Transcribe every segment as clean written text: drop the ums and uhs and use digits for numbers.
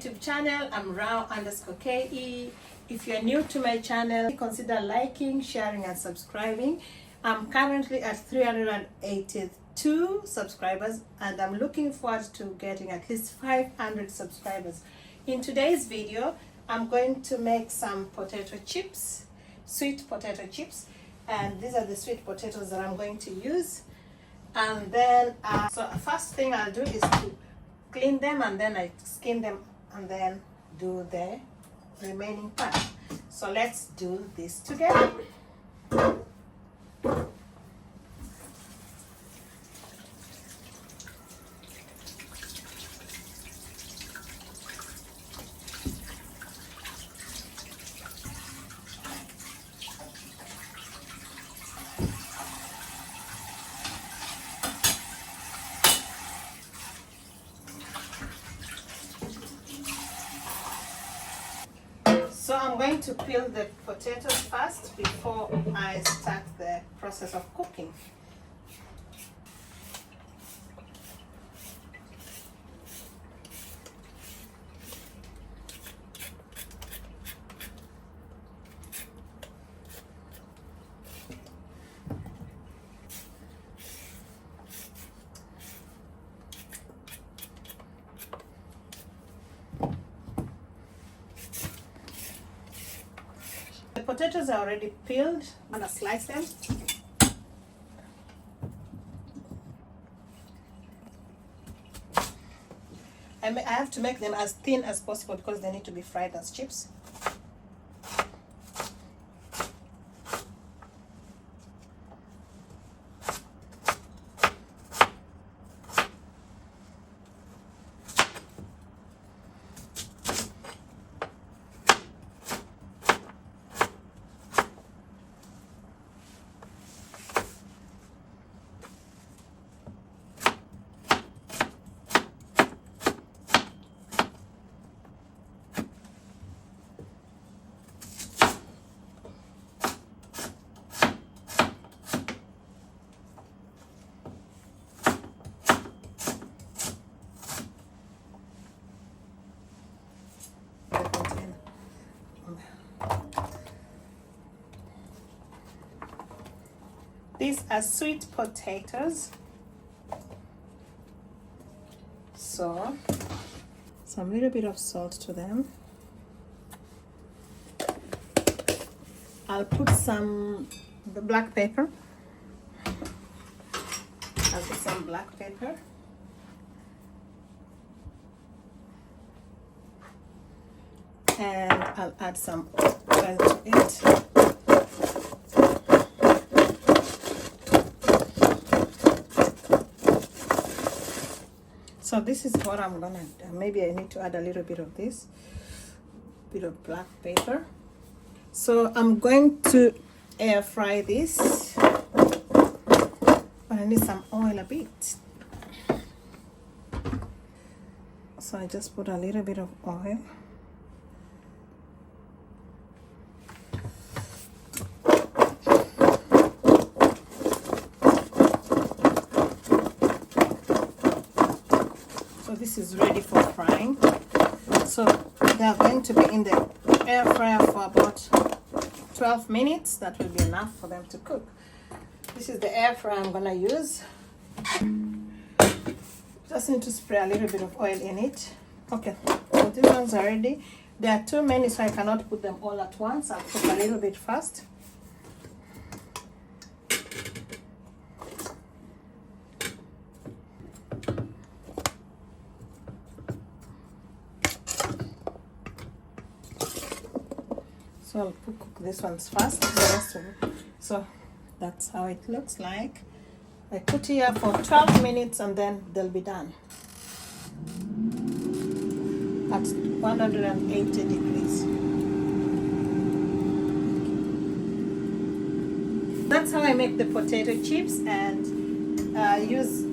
YouTube channel. I'm Rao_KE. If you're new to my channel, consider liking, sharing and subscribing. I'm currently at 382 subscribers and I'm looking forward to getting at least 500 subscribers. In today's video, I'm going to make some potato chips, sweet potato chips, and these are the sweet potatoes that I'm going to use. And then so first thing I'll do is to clean them, and then I skin them and then do the remaining part. So let's do this together. So I'm going to peel the potatoes first before I start the process of cooking. The potatoes are already peeled. I'm gonna slice them. I have to make them as thin as possible because they need to be fried as chips. These are sweet potatoes. So, some little bit of salt to them. I'll put some black pepper. I'll put some black pepper. And I'll add some oil to it. So this is what I'm gonna do. Maybe I need to add a little bit of this, bit of black pepper. So I'm going to air fry this, but I need some oil a bit. So I just put a little bit of oil. So this is ready for frying. So they are going to be in the air fryer for about 12 minutes. That will be enough for them to cook. This is the air fryer I'm gonna use. Just need to spray a little bit of oil in it. Okay, so these ones are ready. There are too many, so I cannot put them all at once. I'll put a little bit first. So I'll cook this ones first. So that's how it looks like. I put here for 12 minutes and then they'll be done at 180 degrees. That's how I make the potato chips, and use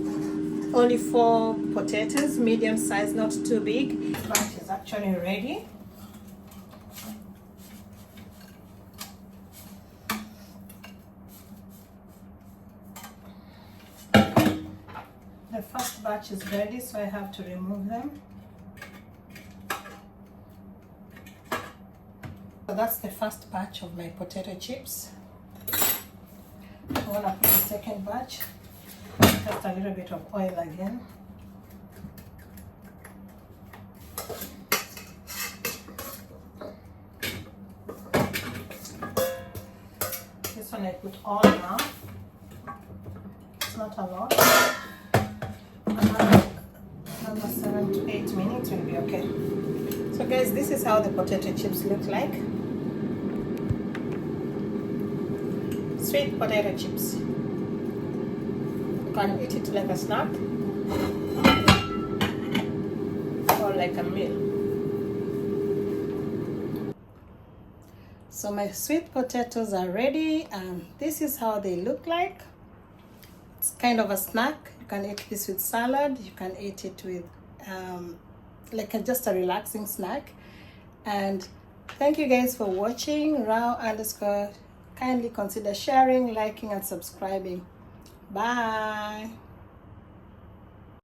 only 4 potatoes, medium size, not too big. Batch is actually ready. The first batch is ready, so I have to remove them. that's the first batch of my potato chips. I'm gonna put the second batch, just a little bit of oil again. This one I put all now. It's not a lot. Another 7 to 8 minutes will be okay. So guys, this is how the potato chips look like. Sweet potato chips. You can eat it like a snack or like a meal. So my sweet potatoes are ready, and this is how they look like. It's kind of a snack. You can eat this with salad. You can eat it with just a relaxing snack. And thank you guys for watching. Rao_. Kindly consider sharing, liking, and subscribing. Bye.